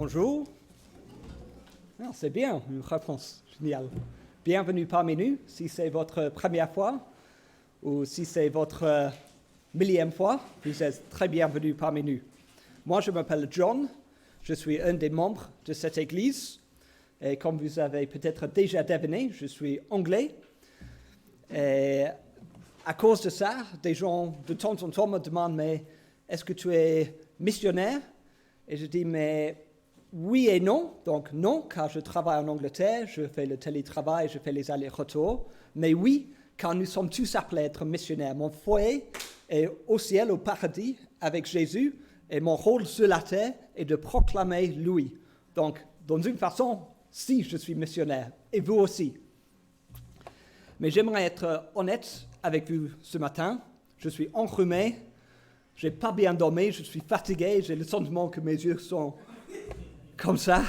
Bonjour. Ah, c'est bien, une réponse. Génial. Bienvenue parmi nous, si c'est votre première fois ou si c'est votre millième fois, vous êtes très bienvenue parmi nous. Moi, je m'appelle John, je suis un des membres de cette église et comme vous avez peut-être déjà deviné, je suis anglais. Et à cause de ça, des gens de temps en temps me demandent « Mais est-ce que tu es missionnaire ?» Et je dis « Mais oui et non. » Donc non, car je travaille en Angleterre, je fais le télétravail, je fais les allers-retours. Mais oui, car nous sommes tous appelés à être missionnaires. Mon foyer est au ciel, au paradis, avec Jésus, et mon rôle sur la terre est de proclamer lui. Donc, dans une façon, si je suis missionnaire, et vous aussi. Mais j'aimerais être honnête avec vous ce matin. Je suis enrhumé, je n'ai pas bien dormi, je suis fatigué, j'ai le sentiment que mes yeux sont comme ça.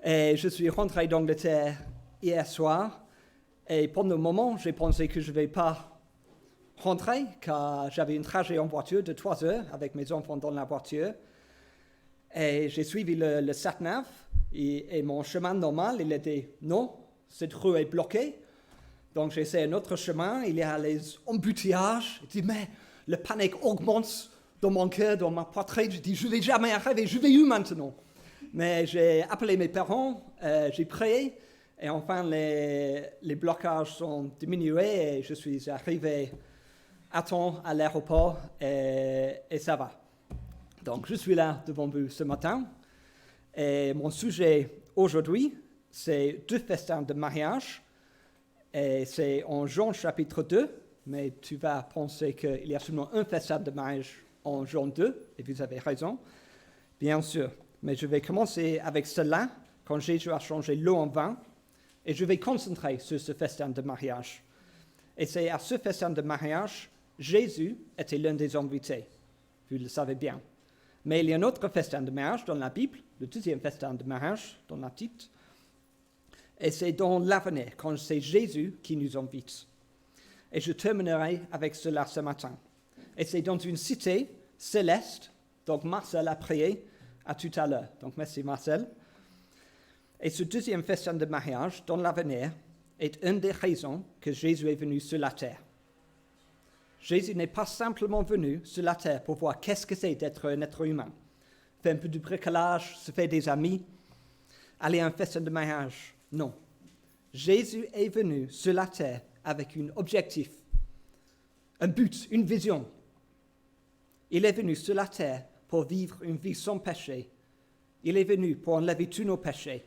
Et je suis rentré d'Angleterre hier soir. Et pendant un moment, j'ai pensé que je ne vais pas rentrer, car j'avais un trajet en voiture de 3 heures avec mes enfants dans la voiture. Et j'ai suivi le sat-nav et mon chemin normal, il était non, cette rue est bloquée. Donc j'ai essayé un autre chemin, il y a les embouteillages. Je dis, mais la panique augmente dans mon cœur, dans ma poitrine. Je dis, je ne vais jamais arriver, je vais où maintenant? Mais j'ai appelé mes parents, j'ai prié, et enfin les blocages sont diminués et je suis arrivé à temps à l'aéroport et ça va. Donc je suis là devant vous ce matin et mon sujet aujourd'hui, c'est 2 festins de mariage. Et c'est en Jean chapitre 2, mais tu vas penser qu'il y a seulement un festin de mariage en Jean 2, et vous avez raison, bien sûr. Mais je vais commencer avec cela, quand Jésus a changé l'eau en vin, et je vais concentrer sur ce festin de mariage. Et c'est à ce festin de mariage, Jésus était l'un des invités, vous le savez bien. Mais il y a un autre festin de mariage dans la Bible, le deuxième festin de mariage dans la Bible, et c'est dans l'avenir, quand c'est Jésus qui nous invite. Et je terminerai avec cela ce matin. Et c'est dans une cité céleste, donc Marcel a prié à tout à l'heure. Donc merci Marcel. Et ce deuxième festin de mariage, dans l'avenir, est une des raisons que Jésus est venu sur la terre. Jésus n'est pas simplement venu sur la terre pour voir qu'est-ce que c'est d'être un être humain. Faire un peu de bricolage, se faire des amis, aller à un festin de mariage. Non. Jésus est venu sur la terre avec un objectif, un but, une vision. Il est venu sur la terre pour vivre une vie sans péché. Il est venu pour enlever tous nos péchés.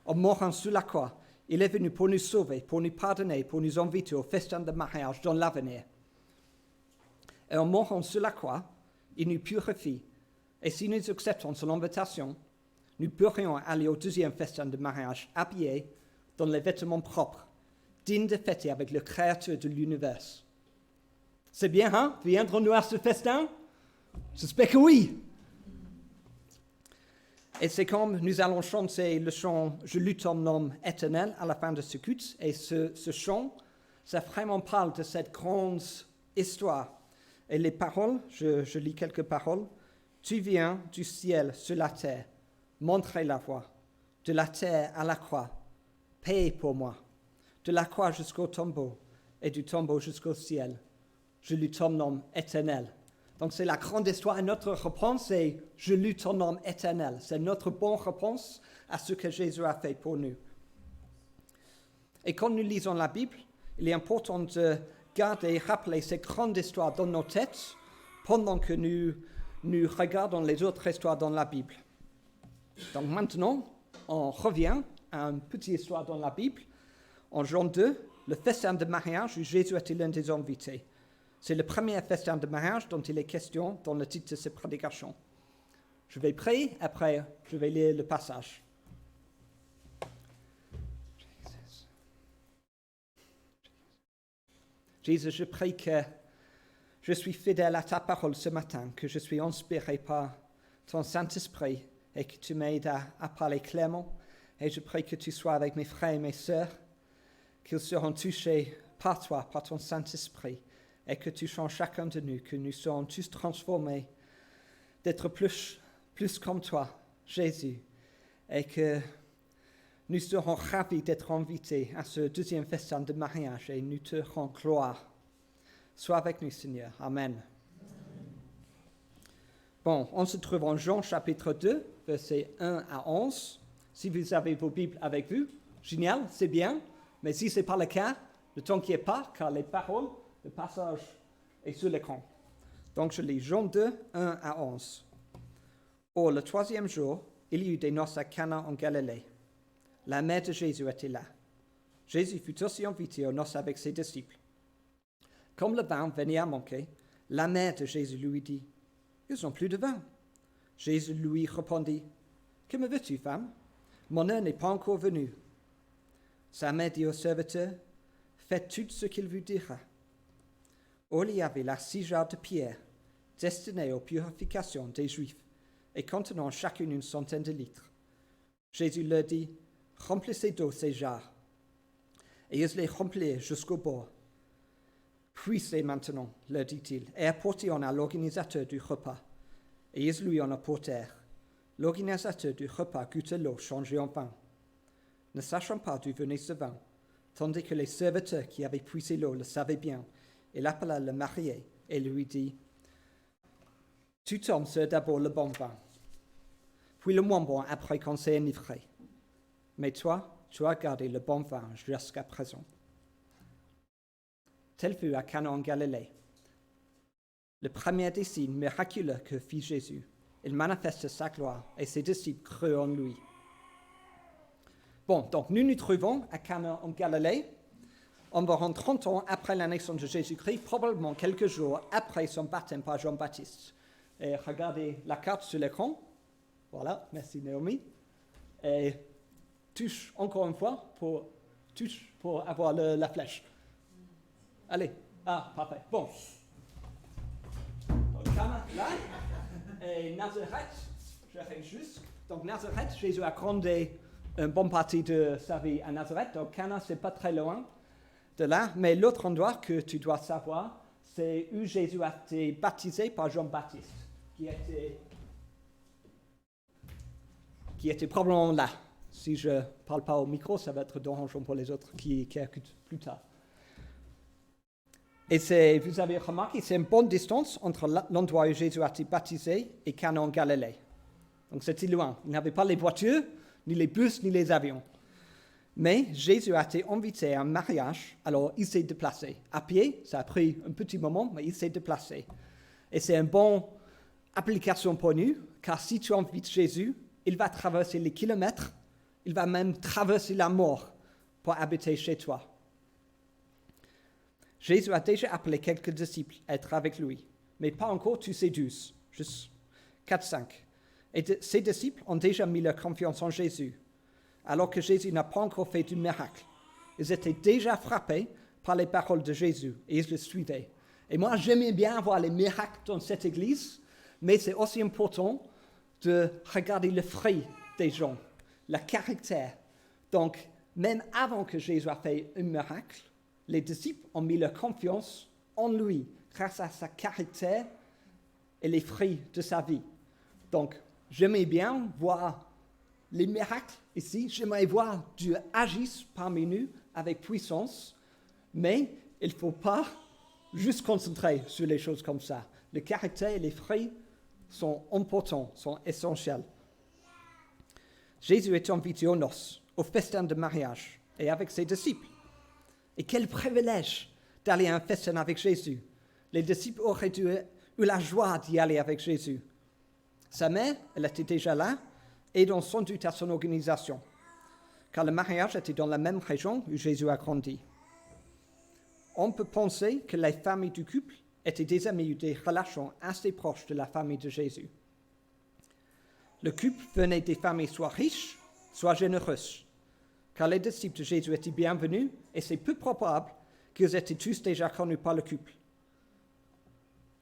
En mourant sur la croix, il est venu pour nous sauver, pour nous pardonner, pour nous inviter au festin de mariage dans l'avenir. Et en mourant sur la croix, il nous purifie. Et si nous acceptons son invitation, nous pourrions aller au deuxième festin de mariage habillés dans les vêtements propres, dignes de fêter avec le Créateur de l'univers. C'est bien, hein? Viendrons-nous à ce festin? J'espère que oui. Et c'est comme nous allons chanter le chant « Je loue ton nom éternel » à la fin de ce culte. Et ce chant, ça vraiment parle de cette grande histoire. Et les paroles, je lis quelques paroles. « Tu viens du ciel sur la terre. Montrez la voie, de la terre à la croix, paix pour moi, de la croix jusqu'au tombeau et du tombeau jusqu'au ciel. Je loue ton nom éternel. » Donc c'est la grande histoire et notre réponse est « Je loue ton nom éternel ». C'est notre bonne réponse à ce que Jésus a fait pour nous. Et quand nous lisons la Bible, il est important de garder et rappeler ces grandes histoires dans nos têtes pendant que nous regardons les autres histoires dans la Bible. Donc maintenant, on revient à une petite histoire dans la Bible. En Jean 2, le festin de mariage où Jésus était l'un des invités. C'est le premier festin de mariage dont il est question dans le titre de cette prédication. Je vais prier, après je vais lire le passage. Jésus, je prie que je suis fidèle à ta parole ce matin, que je suis inspiré par ton Saint-Esprit, et que tu m'aides à parler clairement. Et je prie que tu sois avec mes frères et mes sœurs, qu'ils seront touchés par toi, par ton Saint-Esprit, et que tu changes chacun de nous, que nous serons tous transformés, d'être plus comme toi, Jésus, et que nous serons ravis d'être invités à ce deuxième festin de mariage et nous te rendons gloire. Sois avec nous, Seigneur. Amen. Bon, on se trouve en Jean chapitre 2, versets 1 à 11. Si vous avez vos Bibles avec vous, génial, c'est bien. Mais si ce n'est pas le cas, ne t'inquiète pas, car les paroles, le passage est sur l'écran. Donc je lis Jean 2, 1 à 11. Or, le troisième jour, il y eut des noces à Cana en Galilée. La mère de Jésus était là. Jésus fut aussi invité aux noces avec ses disciples. Comme le vin venait à manquer, la mère de Jésus lui dit, « Ils n'ont plus de vin. » Jésus lui répondit, « Que me veux-tu, femme? Mon heure n'est pas encore venue. » Sa mère dit au serviteur, « Faites tout ce qu'il vous dira. » Or, il y avait là 6 jarres de pierre, destinées aux purifications des Juifs, et contenant chacune une centaine de litres. Jésus leur dit, « Remplissez d'eau ces jarres. » Et ils les remplirent jusqu'au bord. « Puissez maintenant, leur dit-il, et apportez-en à l'organisateur du repas. » Et ils lui en apportèrent. L'organisateur du repas goûta l'eau changée en vin. Ne sachant pas d'où venait ce vin, tandis que les serviteurs qui avaient puisé l'eau le savaient bien, il appela le marié et lui dit, « Tout homme sert d'abord le bon vin, puis le moins bon après qu'on s'est enivré. Mais toi, tu as gardé le bon vin jusqu'à présent. » Tel fut à Cana en Galilée. Le premier des signes miraculeux que fit Jésus, il manifesta sa gloire et ses disciples crurent en lui. Bon, donc nous nous trouvons à Cana en Galilée, environ 30 ans après la naissance de Jésus-Christ, probablement quelques jours après son baptême par Jean-Baptiste. Et regardez la carte sur l'écran. Voilà, merci Naomi. Et touche encore une fois pour avoir la flèche. Allez, parfait. Bon. Donc, Cana, là, et Nazareth, je fais juste. Donc, Nazareth, Jésus a grandi une bonne partie de sa vie à Nazareth. Donc, Cana, c'est pas très loin de là. Mais l'autre endroit que tu dois savoir, c'est où Jésus a été baptisé par Jean-Baptiste, qui était probablement là. Si je ne parle pas au micro, ça va être dérangeant pour les autres qui écoutent plus tard. Et vous avez remarqué, c'est une bonne distance entre l'endroit où Jésus a été baptisé et Cana en Galilée. Donc c'était loin. Il n'avait pas les voitures, ni les bus, ni les avions. Mais Jésus a été invité à un mariage, alors il s'est déplacé. À pied, ça a pris un petit moment, mais il s'est déplacé. Et c'est une bonne application pour nous, car si tu invites Jésus, il va traverser les kilomètres, il va même traverser la mort pour habiter chez toi. Jésus a déjà appelé quelques disciples à être avec lui, mais pas encore tous ces 12, juste 4-5. Et ces disciples ont déjà mis leur confiance en Jésus, alors que Jésus n'a pas encore fait du miracle. Ils étaient déjà frappés par les paroles de Jésus et ils le suivaient. Et moi, j'aimais bien voir les miracles dans cette église, mais c'est aussi important de regarder le fruit des gens, le caractère. Donc, même avant que Jésus a fait un miracle, les disciples ont mis leur confiance en lui grâce à sa caractère et les fruits de sa vie. Donc, j'aimais bien voir les miracles ici. J'aimerais voir Dieu agir parmi nous avec puissance, mais il ne faut pas juste concentrer sur les choses comme ça. Le caractère et les fruits sont importants, sont essentiels. Jésus est invité aux noces, au festin de mariage, et avec ses disciples. Et quel privilège d'aller à un festin avec Jésus. Les disciples auraient eu la joie d'y aller avec Jésus. Sa mère, elle était déjà là, aidant sans doute à son organisation, car le mariage était dans la même région où Jésus a grandi. On peut penser que les familles du couple étaient des amis ou des relations assez proches de la famille de Jésus. Le couple venait des familles soit riches, soit généreuses, car les disciples de Jésus étaient bienvenus et c'est peu probable qu'ils étaient tous déjà connus par le couple.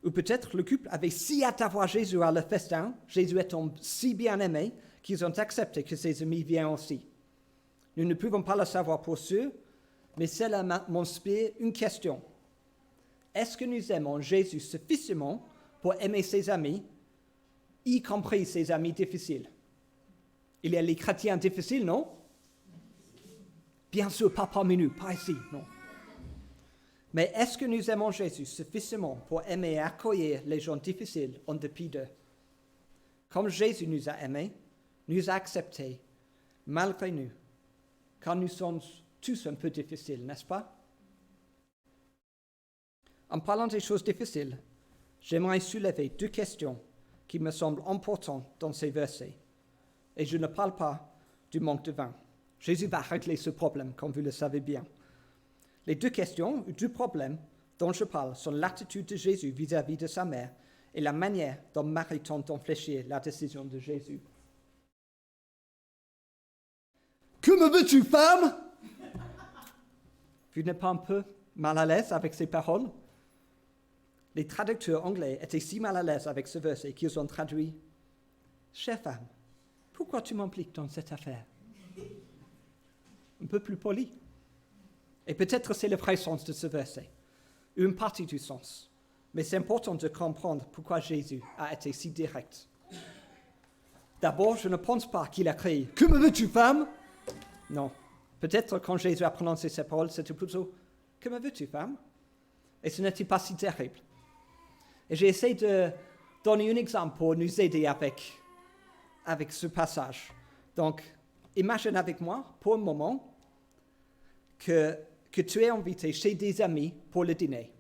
Ou peut-être le couple avait si hâte d'avoir Jésus à leur festin, Jésus étant si bien aimé, qu'ils ont accepté que ses amis viennent aussi. Nous ne pouvons pas le savoir pour sûr, mais cela m'inspire une question. Est-ce que nous aimons Jésus suffisamment pour aimer ses amis, y compris ses amis difficiles? Il y a les chrétiens difficiles, non? Bien sûr, pas parmi nous, pas ici, non. Mais est-ce que nous aimons Jésus suffisamment pour aimer et accueillir les gens difficiles en dépit d'eux? Comme Jésus nous a aimés, nous a acceptés, malgré nous, car nous sommes tous un peu difficiles, n'est-ce pas? En parlant des choses difficiles, j'aimerais soulever 2 questions qui me semblent importantes dans ces versets. Et je ne parle pas du manque de vin. Jésus va régler ce problème, comme vous le savez bien. Les 2 questions, ou 2 problèmes dont je parle sont l'attitude de Jésus vis-à-vis de sa mère et la manière dont Marie tente d'enfléchir la décision de Jésus. Que me veux-tu, femme? Vous n'êtes pas un peu mal à l'aise avec ces paroles? Les traducteurs anglais étaient si mal à l'aise avec ce verset qu'ils ont traduit « Chère femme, pourquoi tu m'impliques dans cette affaire ?» Un peu plus poli. Et peut-être c'est le vrai sens de ce verset, une partie du sens. Mais c'est important de comprendre pourquoi Jésus a été si direct. D'abord, je ne pense pas qu'il a crié « Que me veux-tu, femme ?» Non. Peut-être quand Jésus a prononcé ces paroles, c'était plutôt « Que me veux-tu, femme ?» Et ce n'était pas si terrible. Et j'ai essayé de donner un exemple pour nous aider avec ce passage. Donc, imagine avec moi, pour un moment, que tu es invité chez des amis pour le dîner.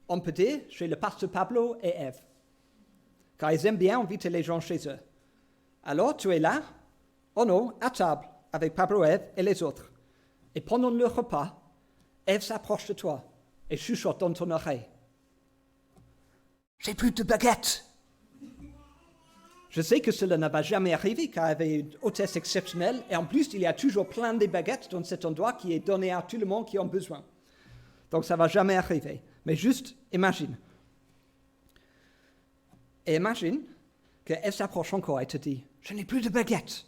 On peut dire chez le pasteur Pablo et Ève, car ils aiment bien inviter les gens chez eux. Alors, tu es là, oh non, à table, avec Pablo, Ève et les autres. Et pendant le repas, Ève s'approche de toi et chuchote dans ton oreille. « J'ai plus de baguettes !» Je sais que cela ne va jamais arriver car elle avait une hôtesse exceptionnelle et en plus, il y a toujours plein de baguettes dans cet endroit qui est donné à tout le monde qui en a besoin. Donc ça ne va jamais arriver. Mais juste imagine. Et imagine qu'elle s'approche encore et te dit « Je n'ai plus de baguettes !»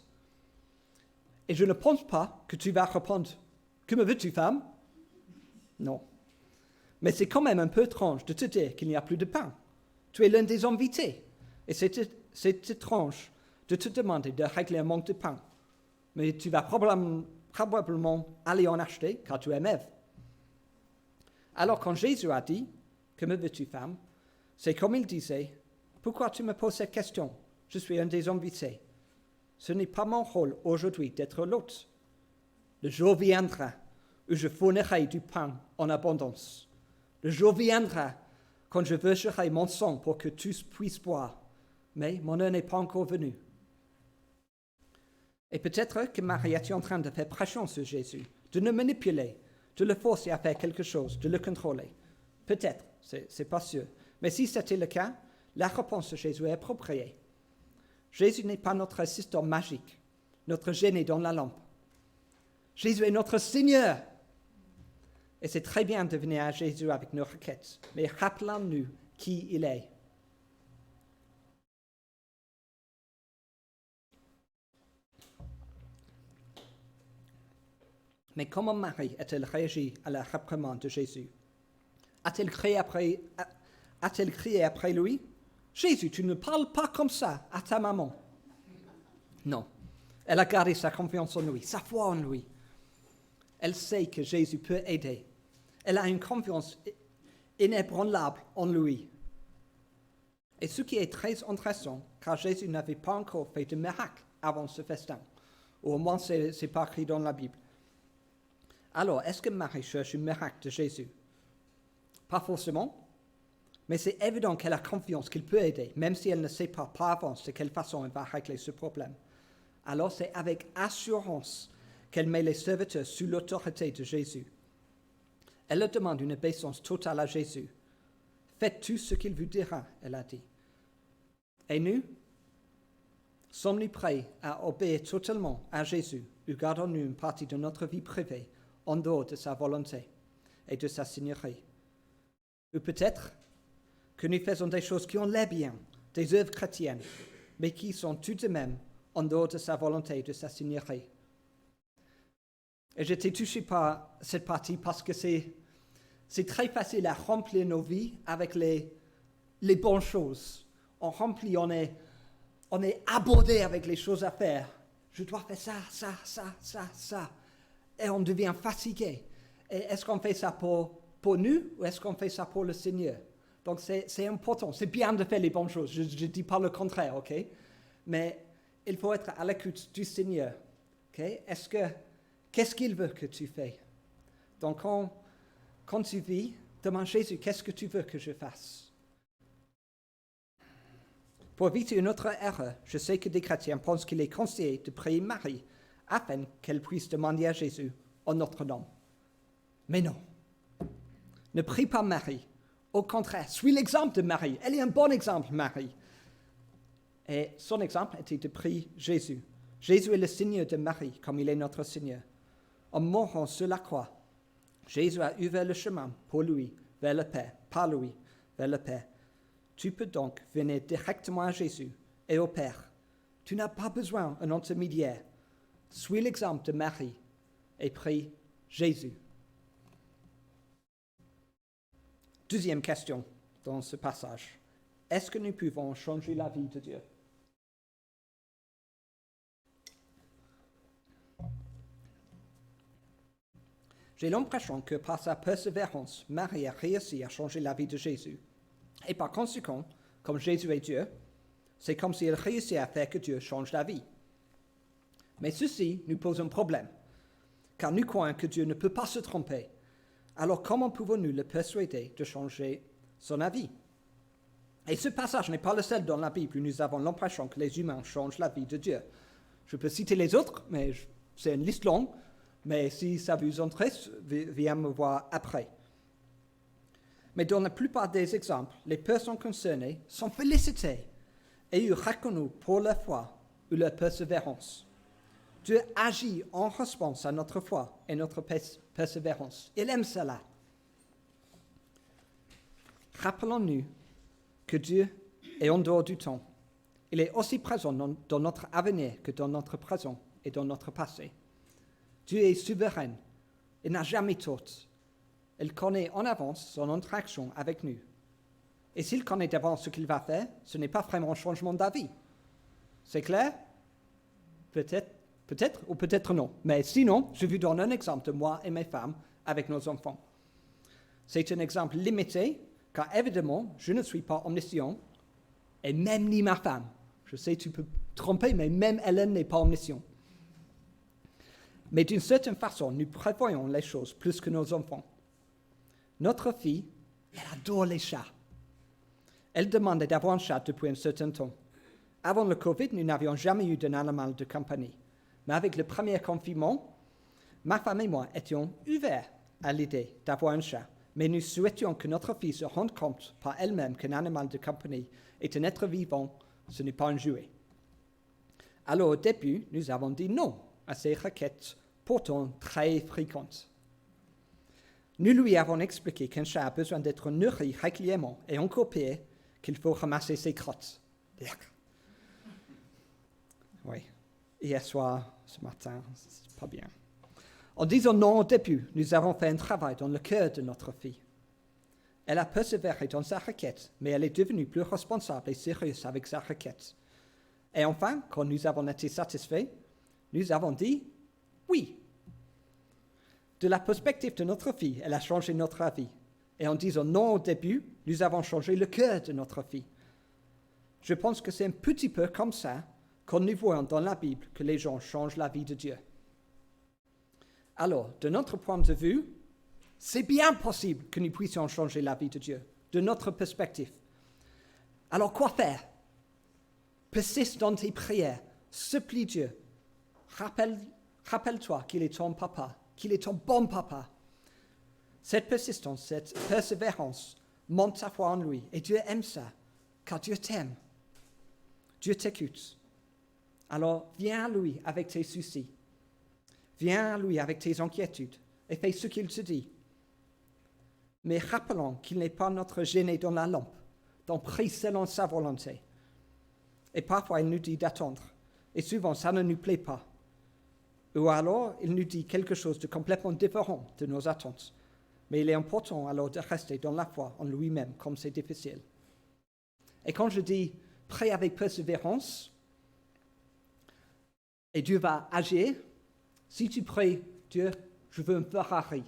Et je ne pense pas que tu vas répondre « Que me veux-tu, femme ?» Non. Mais c'est quand même un peu étrange de te dire qu'il n'y a plus de pain. Tu es l'un des invités. Et c'est étrange de te demander de régler un manque de pain. Mais tu vas probablement aller en acheter car tu aimes Ève. Alors quand Jésus a dit « Que me veux-tu, femme ?» c'est comme il disait « Pourquoi tu me poses cette question? Je suis un des invités. Ce n'est pas mon rôle aujourd'hui d'être l'hôte. Le jour viendra où je fournirai du pain en abondance. Le jour viendra quand je verserai mon sang pour que tous puissent boire. Mais mon heure n'est pas encore venue. » Et peut-être que Marie était en train de faire pression sur Jésus, de le manipuler, de le forcer à faire quelque chose, de le contrôler. Peut-être, c'est pas sûr. Mais si c'était le cas, la réponse de Jésus est appropriée. Jésus n'est pas notre assistant magique, notre génie dans la lampe. Jésus est notre Seigneur. Et c'est très bien de venir à Jésus avec nos requêtes, mais rappelons-nous qui il est. Mais comment Marie a-t-elle réagi à la réprimande de Jésus? A-t-elle crié après lui? « Jésus, tu ne parles pas comme ça à ta maman. » Non. Elle a gardé sa confiance en lui, sa foi en lui. Elle sait que Jésus peut aider. Elle a une confiance inébranlable en lui. Et ce qui est très intéressant, car Jésus n'avait pas encore fait de miracle avant ce festin. Ou au moins, ce n'est pas écrit dans la Bible. Alors, est-ce que Marie cherche un miracle de Jésus? Pas forcément. Mais c'est évident qu'elle a confiance qu'il peut aider, même si elle ne sait pas par avance de quelle façon elle va régler ce problème. Alors c'est avec assurance qu'elle met les serviteurs sous l'autorité de Jésus. Elle leur demande une obéissance totale à Jésus. « Faites tout ce qu'il vous dira », elle a dit. Et nous, sommes-nous prêts à obéir totalement à Jésus ou gardons-nous une partie de notre vie privée en dehors de sa volonté et de sa seigneurie? Ou peut-être que nous faisons des choses qui ont l'air bien, des œuvres chrétiennes, mais qui sont tout de même en dehors de sa volonté et de sa seigneurie. Et j'étais touché par cette partie parce que c'est très facile à remplir nos vies avec les bonnes choses. On remplit, on est abordé avec les choses à faire. je dois faire ça. Et on devient fatigué. Et est-ce qu'on fait ça pour nous ou est-ce qu'on fait ça pour le Seigneur? Donc c'est important, c'est bien de faire les bonnes choses, je ne dis pas le contraire, ok? Mais il faut être à l'écoute du Seigneur, ok? Qu'est-ce qu'il veut que tu fais? Donc quand tu vis, demande Jésus, qu'est-ce que tu veux que je fasse? Pour éviter une autre erreur, je sais que des chrétiens pensent qu'il est conseillé de prier Marie afin qu'elle puisse demander à Jésus en notre nom. Mais non, ne prie pas Marie. Au contraire, suis l'exemple de Marie. Elle est un bon exemple, Marie. Et son exemple était de prier Jésus. Jésus est le Seigneur de Marie, comme il est notre Seigneur. En mourant sur la croix, Jésus a ouvert le chemin pour lui vers le Père, par lui vers le Père. Tu peux donc venir directement à Jésus et au Père. Tu n'as pas besoin d'un intermédiaire. Suis l'exemple de Marie et prie Jésus. Deuxième question dans ce passage. Est-ce que nous pouvons changer la vie de Dieu? J'ai l'impression que par sa persévérance, Marie a réussi à changer la vie de Jésus. Et par conséquent, comme Jésus est Dieu, c'est comme s'il réussit à faire que Dieu change la vie. Mais ceci nous pose un problème, car nous croyons que Dieu ne peut pas se tromper. Alors comment pouvons-nous le persuader de changer son avis? Et ce passage n'est pas le seul dans la Bible où nous avons l'impression que les humains changent la vie de Dieu. Je peux citer les autres, mais c'est une liste longue, mais si ça vous intéresse, viens me voir après. Mais dans la plupart des exemples, les personnes concernées sont félicitées et reconnues pour leur foi ou leur persévérance. Dieu agit en réponse à notre foi et notre persévérance. Il aime cela. Rappelons-nous que Dieu est en dehors du temps. Il est aussi présent dans notre avenir que dans notre présent et dans notre passé. Dieu est souverain. Il n'a jamais tort. Il connaît en avance son interaction avec nous. Et s'il connaît d'avance ce qu'il va faire, ce n'est pas vraiment un changement d'avis. C'est clair? Peut-être ou peut-être non. Mais sinon, je vous donne un exemple de moi et mes femmes avec nos enfants. C'est un exemple limité, car évidemment, je ne suis pas omniscient, et même ni ma femme. Je sais, tu peux te tromper, mais même elle n'est pas omnisciente. Mais d'une certaine façon, nous prévoyons les choses plus que nos enfants. Notre fille, elle adore les chats. Elle demandait d'avoir un chat depuis un certain temps. Avant le Covid, nous n'avions jamais eu d'un animal de compagnie. Mais avec le premier confinement, ma femme et moi étions ouverts à l'idée d'avoir un chat. Mais nous souhaitions que notre fille se rende compte par elle-même qu'un animal de compagnie est un être vivant, ce n'est pas un jouet. Alors au début, nous avons dit non à ces requêtes pourtant très fréquentes. Nous lui avons expliqué qu'un chat a besoin d'être nourri régulièrement et encore pire, qu'il faut ramasser ses crottes. Oui, hier soir, ce matin, c'est pas bien. En disant non au début, nous avons fait un travail dans le cœur de notre fille. Elle a persévéré dans sa requête, mais elle est devenue plus responsable et sérieuse avec sa requête. Et enfin, quand nous avons été satisfaits, nous avons dit oui. De la perspective de notre fille, elle a changé notre avis. Et en disant non au début, nous avons changé le cœur de notre fille. Je pense que c'est un petit peu comme ça quand nous voyons dans la Bible que les gens changent la vie de Dieu. Alors, de notre point de vue, c'est bien possible que nous puissions changer la vie de Dieu, de notre perspective. Alors, quoi faire? Persiste dans tes prières, supplie Dieu. Rappelle-toi qu'il est ton papa, qu'il est ton bon papa. Cette persistance, cette persévérance montre ta foi en lui. Et Dieu aime ça, car Dieu t'aime. Dieu t'écoute. Alors, viens à lui avec tes soucis. Viens à lui avec tes inquiétudes et fais ce qu'il te dit. Mais rappelons qu'il n'est pas notre gêné dans la lampe, donc prie selon sa volonté. Et parfois, il nous dit d'attendre. Et souvent, ça ne nous plaît pas. Ou alors, il nous dit quelque chose de complètement différent de nos attentes. Mais il est important alors de rester dans la foi en lui-même, comme c'est difficile. Et quand je dis prie avec persévérance, Et Dieu va agir. Si tu pries, Dieu, je veux un Ferrari.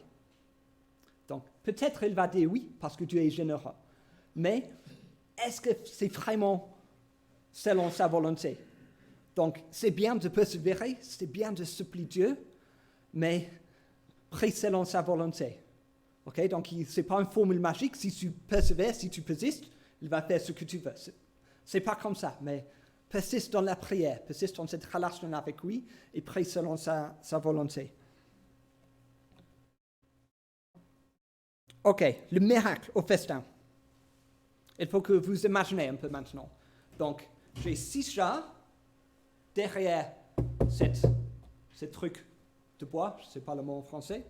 Donc, peut-être il va dire oui, parce que Dieu est généreux. Mais est-ce que c'est vraiment selon sa volonté? Donc, c'est bien de persévérer, c'est bien de supplier Dieu, mais prie selon sa volonté. Okay? Donc, ce n'est pas une formule magique. Si tu persévères, si tu persistes, il va faire ce que tu veux. Ce n'est pas comme ça, mais persiste dans la prière, persiste dans cette relation avec lui et prie selon sa volonté. Ok, le miracle au festin. Il faut que vous imaginez un peu maintenant. Donc, j'ai 6 jars derrière ce truc de bois, je ne sais pas le mot en français,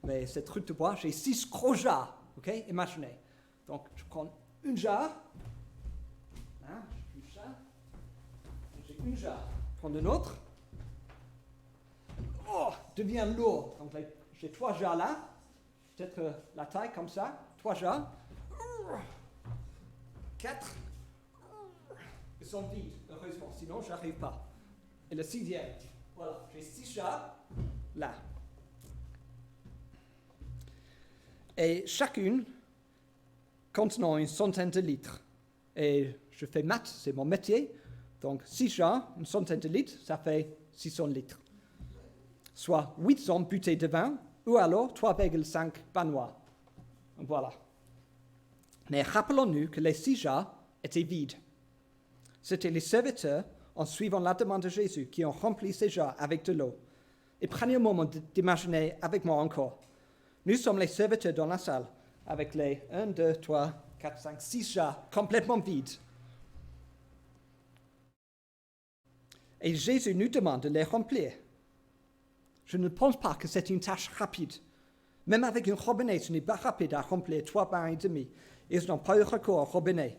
mais ce truc de bois, j'ai 6 gros jars, ok? Imaginez. Donc, je prends une jarre, je touche ça, j'ai une jarre, je prends une autre, devient lourd. Donc, j'ai 3 jarres là, peut-être la taille comme ça, 3 jarres, 4, ils sont vides, heureusement, sinon je n'arrive pas. Et le 6e, voilà, j'ai 6 jarres là. Et chacune contenant une centaine de litres. Et je fais maths, c'est mon métier. Donc 6 jarres, une centaine de litres, ça fait 600 litres. Soit 800 bouteilles de vin, ou alors 3,5 panois. Voilà. Mais rappelons-nous que les 6 jarres étaient vides. C'étaient les serviteurs, en suivant la demande de Jésus, qui ont rempli ces jarres avec de l'eau. Et prenez un moment d'imaginer avec moi encore. Nous sommes les serviteurs dans la salle, avec les 1, 2, 3, 4, 5, 6 jarres complètement vides. Et Jésus nous demande de les remplir. Je ne pense pas que c'est une tâche rapide. Même avec un robinet, ce n'est pas rapide à remplir 3 bains et demi. Ils n'ont pas eu recours au robinet.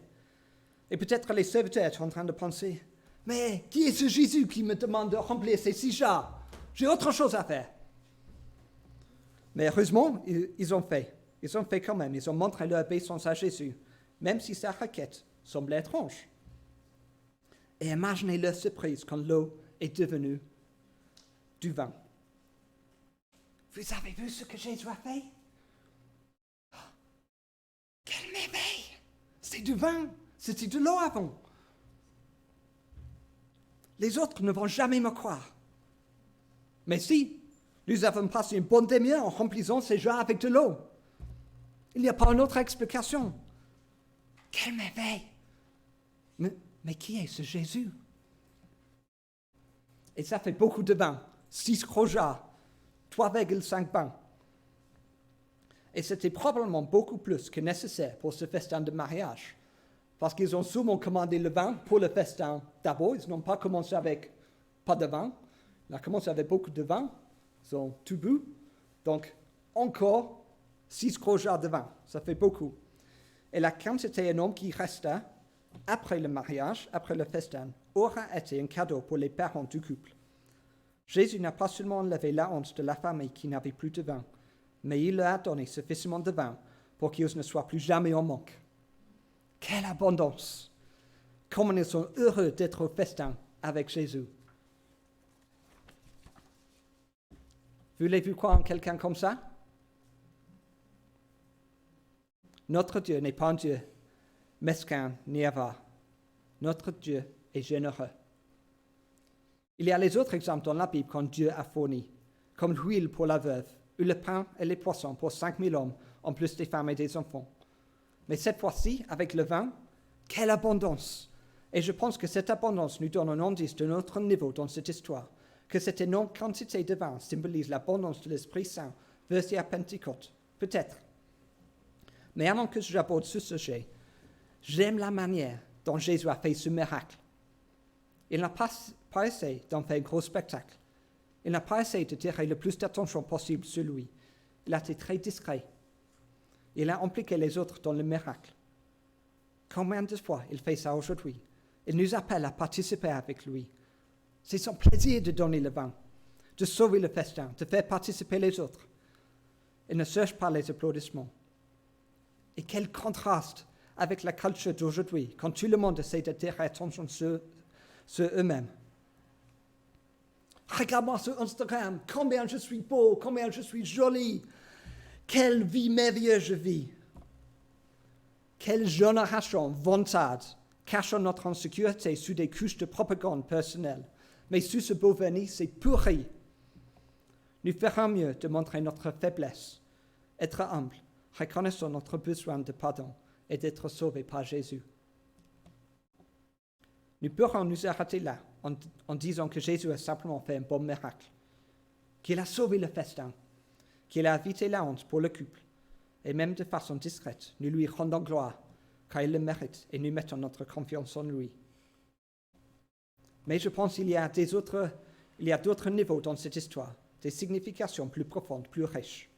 Et peut-être les serviteurs sont en train de penser, mais qui est ce Jésus qui me demande de remplir ces 6 jarres? J'ai autre chose à faire. Mais heureusement, ils ont fait. Ils ont fait quand même. Ils ont montré leur obéissance à Jésus, même si sa requête semblait étrange. Et imaginez leur surprise quand l'eau est devenue du vin. Vous avez vu ce que Jésus a fait? Quelle merveille! C'est du vin! C'était de l'eau avant. Les autres ne vont jamais me croire. Mais si, nous avons passé une bonne demi-heure en remplissant ces jarres avec de l'eau. Il n'y a pas une autre explication. Quelle merveille! Mais qui est ce Jésus? Et ça fait beaucoup de vin. 6 gros jarres, 3,5 bains. Et c'était probablement beaucoup plus que nécessaire pour ce festin de mariage. Parce qu'ils ont sûrement commandé le vin pour le festin d'abord. Ils n'ont pas commencé avec pas de vin. Ils ont commencé avec beaucoup de vin. Ils ont tout bu. Donc, encore 6 gros jarres de vin. Ça fait beaucoup. Et la quantité énorme qui resta après le mariage, après le festin, aura été un cadeau pour les parents du couple. Jésus n'a pas seulement enlevé la honte de la famille qui n'avait plus de vin, mais il leur a donné suffisamment de vin pour qu'ils ne soient plus jamais en manque. Quelle abondance! Comment ils sont heureux d'être au festin avec Jésus. Voulez-vous croire en quelqu'un comme ça? Notre Dieu n'est pas un Dieu mesquin ni avare. Notre Dieu est généreux. Il y a les autres exemples dans la Bible quand Dieu a fourni, comme l'huile pour la veuve, ou le pain et les poissons pour 5000 hommes, en plus des femmes et des enfants. Mais cette fois-ci, avec le vin, quelle abondance! Et je pense que cette abondance nous donne un indice de notre niveau dans cette histoire, que cette énorme quantité de vin symbolise l'abondance de l'Esprit Saint versé à Pentecôte. Peut-être. Mais avant que j'aborde ce sujet, j'aime la manière dont Jésus a fait ce miracle. Il n'a pas essayé d'en faire un gros spectacle. Il n'a pas essayé de tirer le plus d'attention possible sur lui. Il a été très discret. Il a impliqué les autres dans le miracle. Combien de fois il fait ça aujourd'hui? Il nous appelle à participer avec lui. C'est son plaisir de donner le vin, de sauver le festin, de faire participer les autres. Il ne cherche pas les applaudissements. Et quel contraste avec la culture d'aujourd'hui, quand tout le monde essaie d'attirer attention sur eux-mêmes. Regarde-moi sur Instagram, combien je suis beau, combien je suis joli. Quelle vie merveilleuse je vis. Quelle génération vantard, cachant notre insécurité sous des couches de propagande personnelle. Mais sous ce beau vernis, c'est pourri. Nous ferons mieux de montrer notre faiblesse, être humble, reconnaissant notre besoin de pardon et d'être sauvés par Jésus. Nous pourrons nous arrêter là en disant que Jésus a simplement fait un bon miracle, qu'il a sauvé le festin, qu'il a évité la honte pour le couple, et même de façon discrète, nous lui rendons gloire, car il le mérite, et nous mettons notre confiance en lui. Mais je pense qu'il y a d'autres niveaux dans cette histoire, des significations plus profondes, plus riches.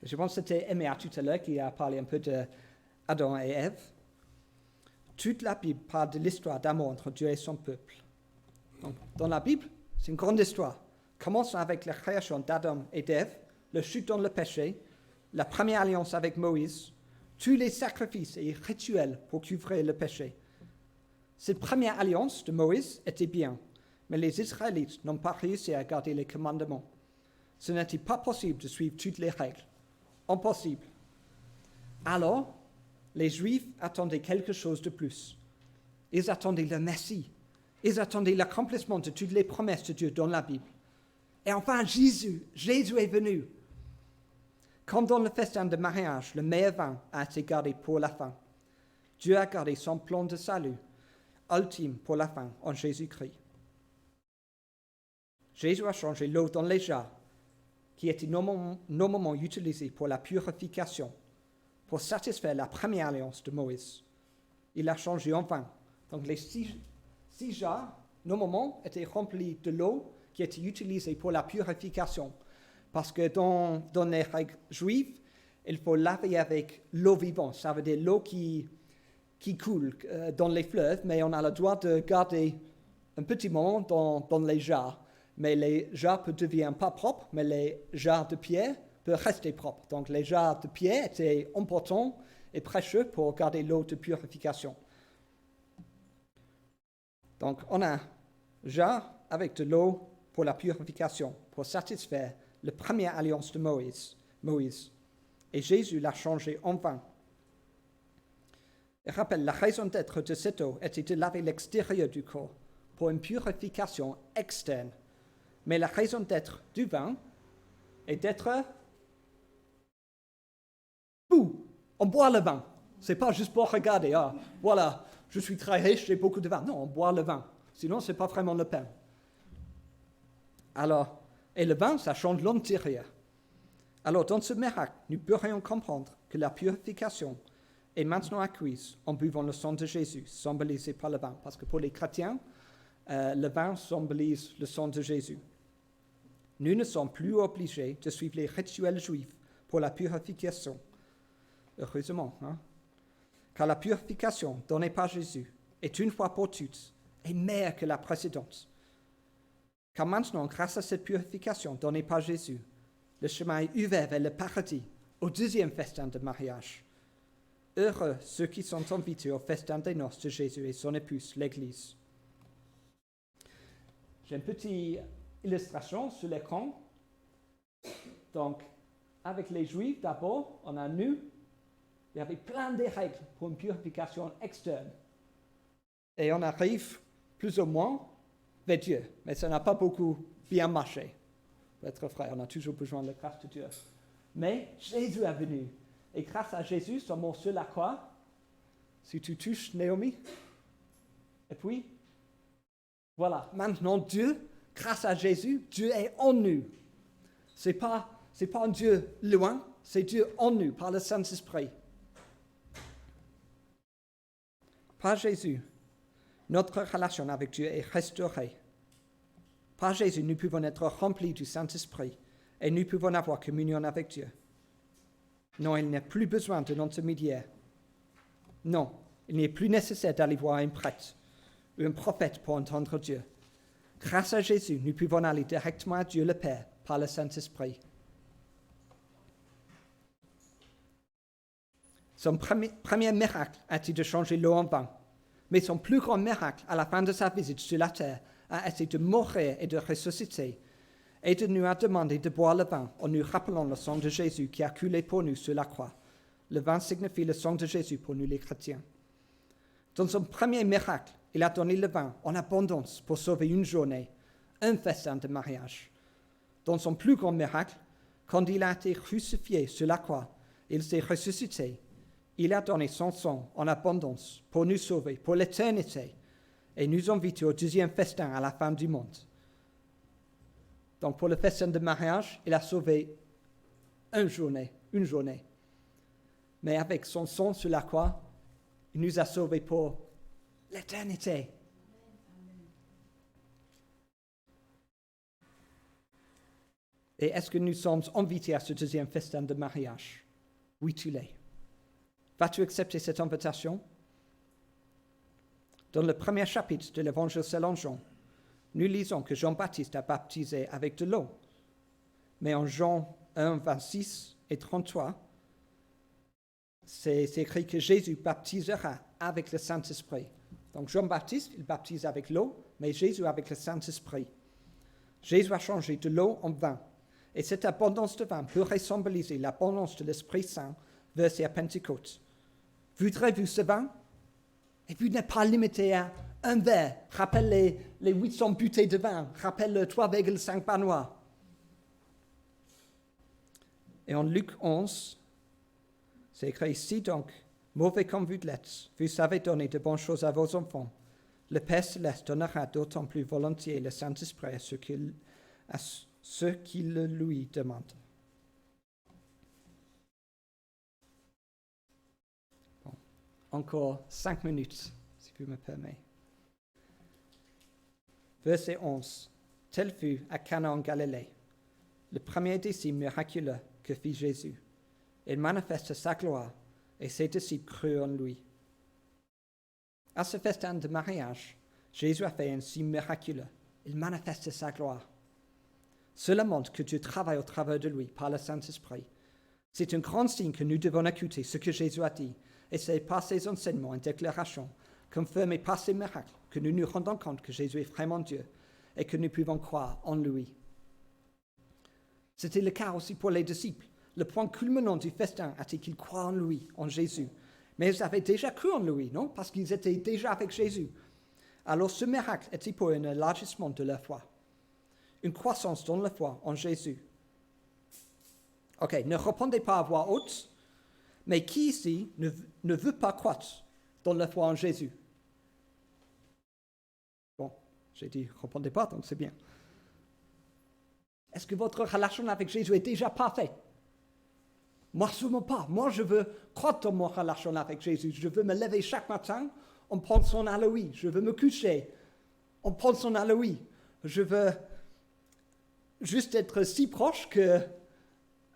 Je pense que c'était Emma tout à l'heure qui a parlé un peu d'Adam et Ève. Toute la Bible parle de l'histoire d'amour entre Dieu et son peuple. Donc, dans la Bible, c'est une grande histoire. Commençons avec la création d'Adam et d'Ève, le chute dans le péché, la première alliance avec Moïse, tous les sacrifices et rituels pour couvrir le péché. Cette première alliance de Moïse était bien, mais les Israélites n'ont pas réussi à garder les commandements. Ce n'était pas possible de suivre toutes les règles. Impossible. Alors, les Juifs attendaient quelque chose de plus. Ils attendaient le Messie. Ils attendaient l'accomplissement de toutes les promesses de Dieu dans la Bible. Et enfin, Jésus est venu. Comme dans le festin de mariage, le meilleur vin a été gardé pour la fin. Dieu a gardé son plan de salut ultime pour la fin en Jésus-Christ. Jésus a changé l'eau dans les jarres, qui étaient normalement utilisée pour la purification, pour satisfaire la première alliance de Moïse. Il l'a changé en vin. Donc les six jarres, normalement, étaient remplis de l'eau qui était utilisée pour la purification. Parce que dans les règles juives, il faut laver avec l'eau vivante. Ça veut dire l'eau qui coule dans les fleuves, mais on a le droit de garder un petit moment dans les jarres. Mais les jarres ne deviennent pas propres, mais les jarres de pierre peuvent rester propres. Donc les jarres de pierre étaient importants et précieux pour garder l'eau de purification. Donc on a un jarre avec de l'eau pour la purification, pour satisfaire la première alliance de Moïse. Et Jésus l'a changé en vin. Et rappelle, la raison d'être de cette eau était de laver l'extérieur du corps pour une purification externe. Mais la raison d'être du vin est d'être fou. On boit le vin. Ce n'est pas juste pour regarder, voilà, je suis très riche, j'ai beaucoup de vin. Non, on boit le vin. Sinon, ce n'est pas vraiment le pain. Alors, et le vin, ça change l'intérieur. Alors, dans ce miracle, nous pourrions comprendre que la purification est maintenant acquise en buvant le sang de Jésus, symbolisé par le vin. Parce que pour les chrétiens, le vin symbolise le sang de Jésus. Nous ne sommes plus obligés de suivre les rituels juifs pour la purification. Heureusement, car la purification donnée par Jésus est une fois pour toutes et meilleure que la précédente. Car maintenant, grâce à cette purification donnée par Jésus, le chemin est ouvert vers le paradis, au deuxième festin de mariage. Heureux ceux qui sont invités au festin des noces de Jésus et son épouse, l'Église. J'ai une petite illustration sur l'écran. Donc, avec les Juifs, d'abord, on a nous. Il y avait plein de règles pour une purification externe. Et on arrive plus ou moins vers Dieu. Mais ça n'a pas beaucoup bien marché. Pour être frère, on a toujours besoin de la grâce de Dieu. Mais Jésus est venu. Et grâce à Jésus, son mort sur la croix, si tu touches Naomi, et puis, voilà, maintenant Dieu, grâce à Jésus, Dieu est en nous. C'est pas un Dieu loin, c'est Dieu en nous, par le Saint-Esprit. Par Jésus, notre relation avec Dieu est restaurée. Par Jésus, nous pouvons être remplis du Saint-Esprit et nous pouvons avoir communion avec Dieu. Non, il n'y a plus besoin d'un intermédiaire. Non, il n'est plus nécessaire d'aller voir un prêtre ou un prophète pour entendre Dieu. Grâce à Jésus, nous pouvons aller directement à Dieu le Père par le Saint-Esprit. Son premier miracle a été de changer l'eau en vin. Mais son plus grand miracle à la fin de sa visite sur la terre a essayé de mourir et de ressusciter, et de nous a demandé de boire le vin en nous rappelant le sang de Jésus qui a coulé pour nous sur la croix. Le vin signifie le sang de Jésus pour nous les chrétiens. Dans son premier miracle, il a donné le vin en abondance pour sauver une journée, un festin de mariage. Dans son plus grand miracle, quand il a été crucifié sur la croix, il s'est ressuscité. Il a donné son sang en abondance pour nous sauver, pour l'éternité, et nous inviter au deuxième festin à la fin du monde. Donc pour le festin de mariage, il a sauvé une journée. Mais avec son sang sur la croix, il nous a sauvés pour l'éternité. Et est-ce que nous sommes invités à ce deuxième festin de mariage? Oui, tu l'es. Vas-tu accepter cette invitation? Dans le premier chapitre de l'Évangile selon Jean, nous lisons que Jean-Baptiste a baptisé avec de l'eau. Mais en Jean 1, 26 et 33, c'est écrit que Jésus baptisera avec le Saint-Esprit. Donc Jean-Baptiste, il baptise avec l'eau, mais Jésus avec le Saint-Esprit. Jésus a changé de l'eau en vin. Et cette abondance de vin pourrait symboliser l'abondance de l'Esprit Saint versé à Pentecôte. Voudrez-vous ce vin? Et puis n'est pas limité à un verre. Rappelle les 800 bouteilles de vin. Rappelle le 3,5 panois. Et en Luc 11, c'est écrit ici donc, mauvais comme vous l'êtes, vous savez donner de bonnes choses à vos enfants. Le Père Céleste donnera d'autant plus volontiers le Saint-Esprit à ceux qui le lui demandent. Bon. Encore 5 minutes, si vous me permettez. Verset 11. Tel fut à Cana en Galilée, le premier des signes miraculeux que fit Jésus. Il manifeste sa gloire et ses disciples crurent en lui. À ce festin de mariage, Jésus a fait un signe miraculeux. Il manifeste sa gloire. Cela montre que Dieu travaille au travers de lui par le Saint-Esprit. C'est un grand signe que nous devons écouter ce que Jésus a dit, et c'est par ses enseignements et déclarations, confirmés par ses miracles, que nous nous rendons compte que Jésus est vraiment Dieu et que nous pouvons croire en lui. C'était le cas aussi pour les disciples. Le point culminant du festin était qu'ils croient en lui, en Jésus. Mais ils avaient déjà cru en lui, non? Parce qu'ils étaient déjà avec Jésus. Alors ce miracle était pour un élargissement de leur foi. Une croissance dans la foi en Jésus. Ok, ne répondez pas à voix haute, mais qui ici ne veut pas croître dans la foi en Jésus? Bon, j'ai dit répondez pas, donc c'est bien. Est-ce que votre relation avec Jésus est déjà parfaite? Moi, sûrement pas. Moi, je veux croître dans mon relation avec Jésus. Je veux me lever chaque matin en pensant à lui. Je veux me coucher en pensant à lui. Je veux juste être si proche que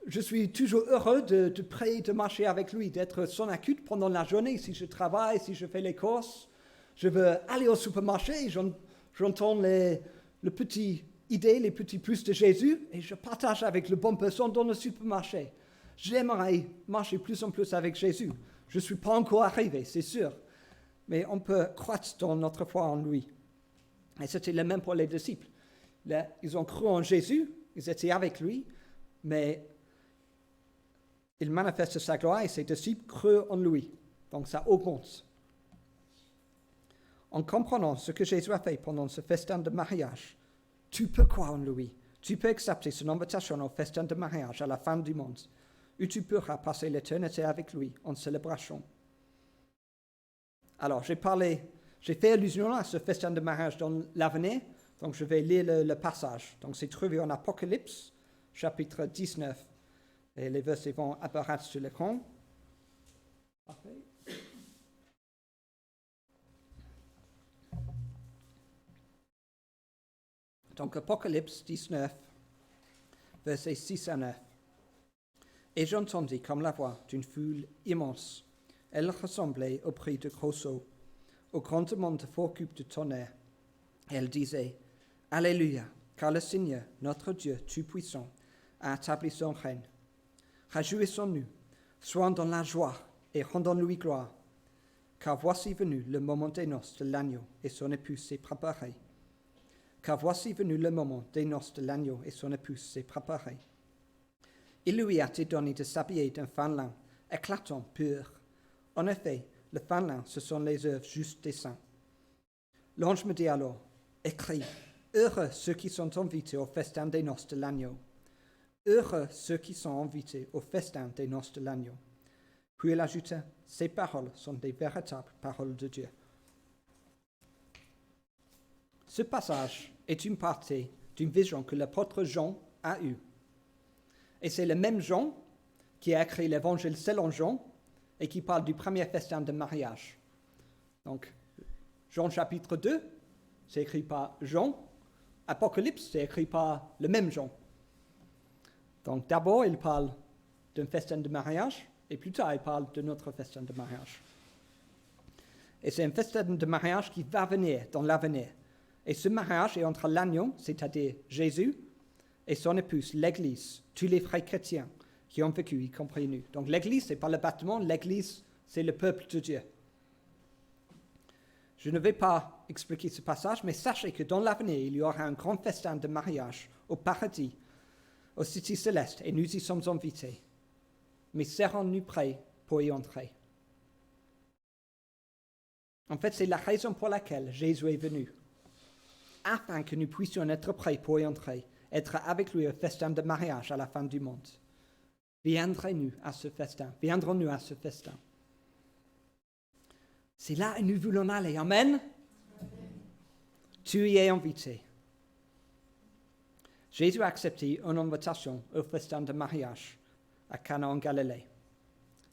je suis toujours heureux de prier, de marcher avec lui, d'être son écoute pendant la journée. Si je travaille, si je fais les courses, je veux aller au supermarché, j'entends les petites idées, les petits plus de Jésus et je partage avec le bon personne dans le supermarché. J'aimerais marcher plus en plus avec Jésus. Je ne suis pas encore arrivé, c'est sûr. Mais on peut croître dans notre foi en lui. Et c'était le même pour les disciples. Là, ils ont cru en Jésus, ils étaient avec lui, mais il manifeste sa gloire et ses disciples crurent en lui. Donc ça augmente. En comprenant ce que Jésus a fait pendant ce festin de mariage, tu peux croire en lui. Tu peux accepter son invitation au festin de mariage à la fin du monde, où tu pourras passer l'éternité avec lui en célébration. Alors, j'ai fait allusion à ce festin de mariage dans l'avenir, donc je vais lire le passage. Donc, c'est trouvé en Apocalypse, chapitre 19, et les versets vont apparaître sur l'écran. Parfait. Donc, Apocalypse 19, versets 6 à 9. Et j'entendis comme la voix d'une foule immense. Elle ressemblait au bruit de gros eaux, au grondement de forts cubes de tonnerre. Elle disait, Alléluia, car le Seigneur, notre Dieu Tout-Puissant, a établi son règne. Réjouissons-nous, soyons dans la joie et rendons-lui gloire, car voici venu le moment des noces de l'agneau et son épouse s'est préparée. car voici venu le moment des noces de l'agneau et son épouse s'est préparée. Il lui a été donné de s'habiller d'un fin lin, éclatant, pur. En effet, le fin lin, ce sont les œuvres justes des saints. L'ange me dit alors, écris, heureux ceux qui sont invités au festin des noces de l'agneau. Heureux ceux qui sont invités au festin des noces de l'agneau. Puis il ajouta, ces paroles sont des véritables paroles de Dieu. Ce passage est une partie d'une vision que l'apôtre Jean a eue. Et c'est le même Jean qui a écrit l'évangile selon Jean et qui parle du premier festin de mariage. Donc, Jean chapitre 2, c'est écrit par Jean. Apocalypse, c'est écrit par le même Jean. Donc, d'abord, il parle d'un festin de mariage et plus tard, il parle de notre festin de mariage. Et c'est un festin de mariage qui va venir dans l'avenir. Et ce mariage est entre l'agneau, c'est-à-dire Jésus, et son épouse, l'Église, tous les frères chrétiens qui ont vécu, y compris nous. Donc l'Église, ce n'est pas le bâtiment, l'Église, c'est le peuple de Dieu. Je ne vais pas expliquer ce passage, mais sachez que dans l'avenir, il y aura un grand festin de mariage au paradis, aux cités célestes, et nous y sommes invités. Mais serons-nous prêts pour y entrer? En fait, c'est la raison pour laquelle Jésus est venu, afin que nous puissions être prêts pour y entrer, être avec lui au festin de mariage à la fin du monde. Viendrons-nous à ce festin? Viendrons-nous à ce festin? C'est là où nous voulons aller. Amen? Tu y es invité. Jésus a accepté une invitation au festin de mariage à Cana en Galilée.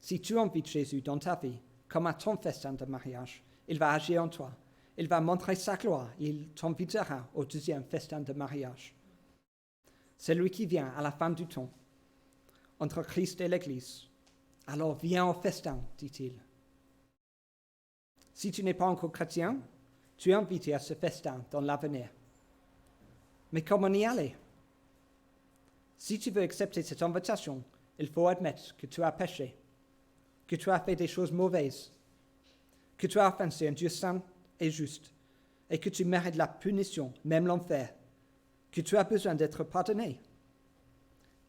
Si tu invites Jésus dans ta vie, comme à ton festin de mariage, il va agir en toi. Il va montrer sa gloire. Il t'invitera au deuxième festin de mariage. Celui qui vient à la fin du temps, entre Christ et l'Église. Alors viens au festin, dit-il. Si tu n'es pas encore chrétien, tu es invité à ce festin dans l'avenir. Mais comment y aller? Si tu veux accepter cette invitation, il faut admettre que tu as péché, que tu as fait des choses mauvaises, que tu as offensé un Dieu saint et juste, et que tu mérites la punition, même l'enfer, que tu as besoin d'être pardonné.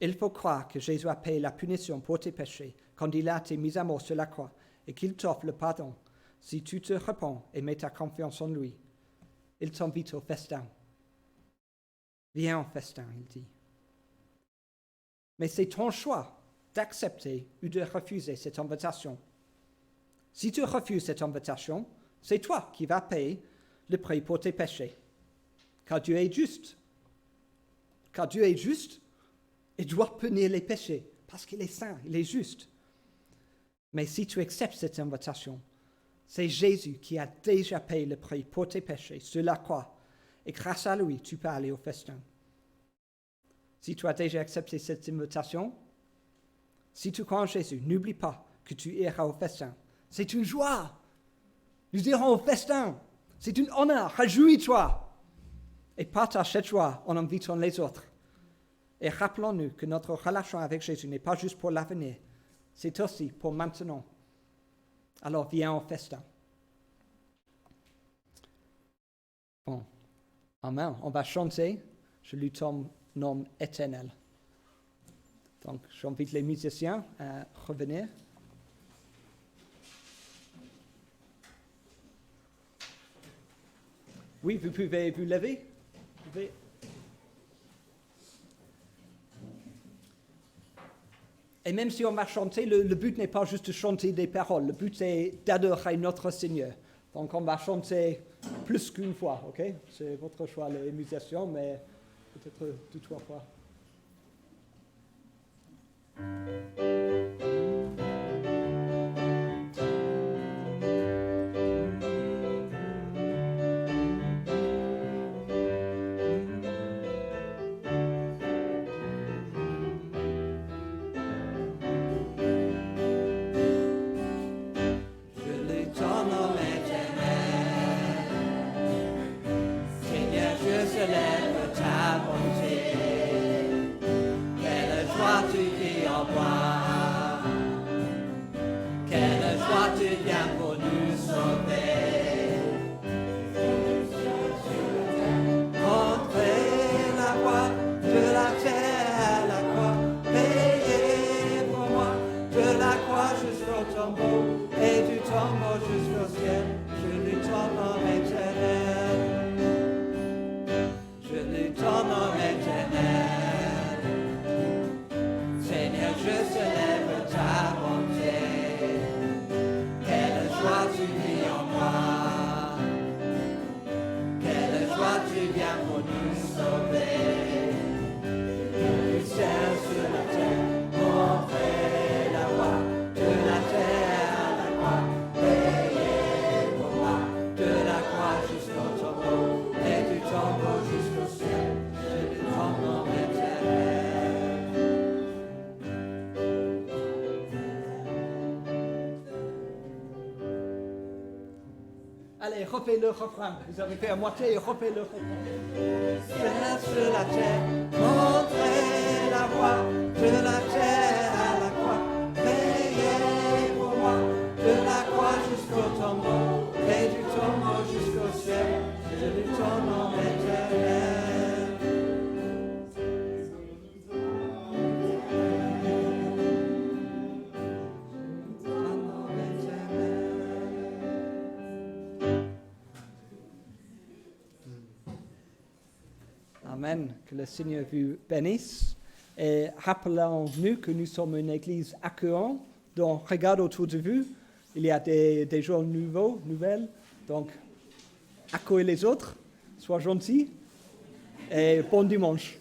Il faut croire que Jésus a payé la punition pour tes péchés quand il a été mis à mort sur la croix et qu'il t'offre le pardon si tu te repens et mets ta confiance en lui. Il t'invite au festin. Viens au festin, il dit. Mais c'est ton choix d'accepter ou de refuser cette invitation. Si tu refuses cette invitation, c'est toi qui vas payer le prix pour tes péchés. Car Dieu est juste. Car Dieu est juste et doit punir les péchés parce qu'il est saint, il est juste. Mais si tu acceptes cette invitation, c'est Jésus qui a déjà payé le prix pour tes péchés sur la croix. Et grâce à lui, tu peux aller au festin. Si tu as déjà accepté cette invitation, si tu crois en Jésus, n'oublie pas que tu iras au festin. C'est une joie. Nous irons au festin. C'est un honneur. Réjouis-toi. Et partage cette joie en invitant les autres. Et rappelons-nous que notre relation avec Jésus n'est pas juste pour l'avenir. C'est aussi pour maintenant. Alors viens au festin. Bon. Amen. On va chanter. Je lui ton nom éternel. Donc, j'invite les musiciens à revenir. Oui, vous pouvez vous lever. Vous pouvez. Et même si on va chanter, le but n'est pas juste de chanter des paroles. Le but, c'est d'adorer notre Seigneur. Donc, on va chanter plus qu'une fois, ok? C'est votre choix, les musiciens, mais peut-être 2-3 fois. Quelle joie tu vis en moi. Allez, refais le refrain. Vous avez fait à moitié, refais le refrain. Sur la terre, montrez la voie, de la terre à la croix. Veillez pour moi, de la croix jusqu'au tombeau, et du tombeau jusqu'au ciel, de ton nom éternel. Amen. Que le Seigneur vous bénisse. Et rappelons-nous que nous sommes une église accueillante. Donc, regarde autour de vous. Il y a des gens nouvelles. Donc, accueillez les autres. Sois gentils. Et bon dimanche.